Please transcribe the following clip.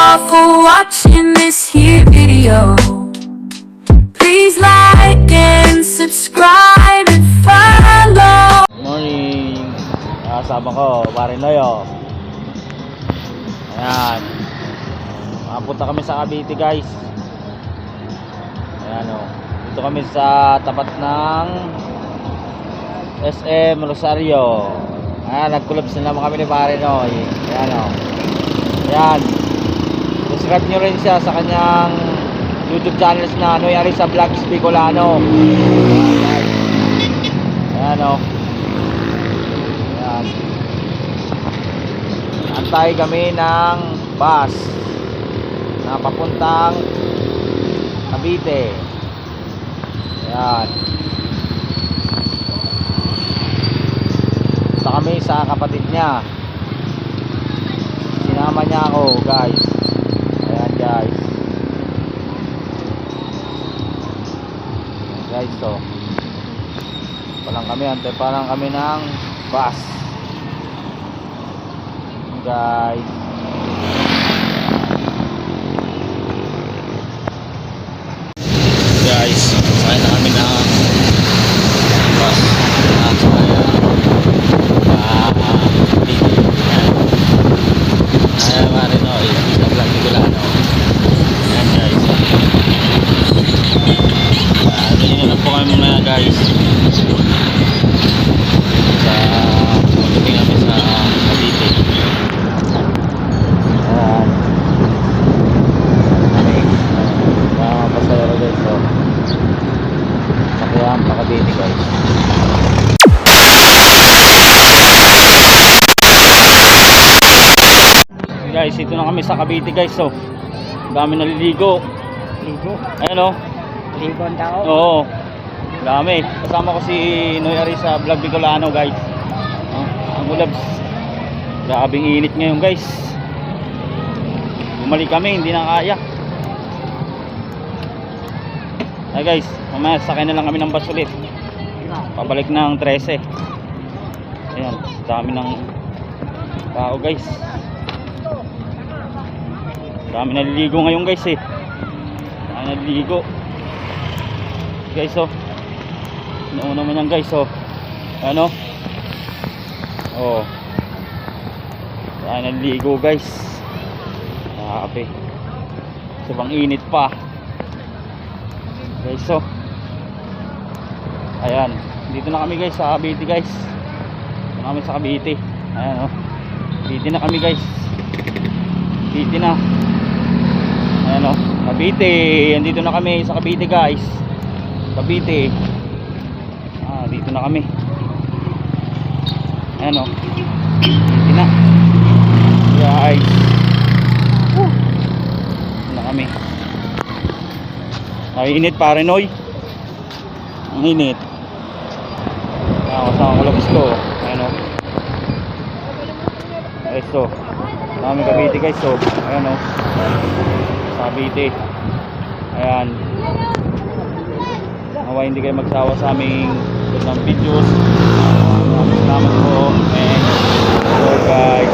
all for watching this here video. Please like and subscribe and follow. Good morning. Kasama ko, Parin Loyo. Ayan. Mapunta kami sa Cavite, guys. Ayan o. Dito kami sa tapat ng SM Rosario. Ayan, nag-collabs na naman kami ni Parin Loy. Ayan o. Ayan. Subscribe nyo rin siya sa kanyang YouTube channels na Noy Arisa Vlogs Bicolano. Ayan o. Ayan. Antay kami ng bus na papuntang Cavite. Ayan. Punta kami sa kapatid niya. Sinama niya ako, guys. Ayan, guys. Guys, so palang kami, antay parang kami ng bus, guys. Guys, sakay na kami ng bus at ay Marino, isa vlog ko lang, no? Ayan, guys. Ganyan na po kami mga guys sa pagdating kami sa Cavite. Ayan. Mga pasayaro, guys. So, sakyan pa Cavite, guys. Guys, ito na kami sa Cavite, guys. So, dami naliligo. Ligo? Ayan o. Ligo ang tao? Oo, dami. Kasama ko si Noy Arisa Vlog Bicolano, guys. Ang ulabs, grabing init ngayon, guys. Bumalik kami, hindi na kaya. Ay guys, mamaya sakay na lang kami ng bus ulit. Pabalik ng 13. Ayan, dami ng tao, guys. Dami naliligo ngayon, guys, eh. Dami naliligo, guys. Oh, nauna naman yan, guys. Oh, ano, oh, dami naliligo, guys. Grabe, sabang init pa, guys. Oh, ayan, dito na kami, guys, sa Cavite, guys. Dito na kami sa Cavite. Ayan, oh, Cavite na kami, guys. Cavite na. Ayan o, Cavite. Andito na kami sa Cavite, guys. Cavite. Dito na kami. Ayan o, Cavite na, guys. Dito na kami. Ay, init, Parin Loy. Ang init. Kasama ko labas ko. Ayan o, guys. So, dami Cavite, guys. So, ayan o, Cavite. Ayan. Nawa hindi kayo magsawa sa aming ng videos. Salamat po. And guys.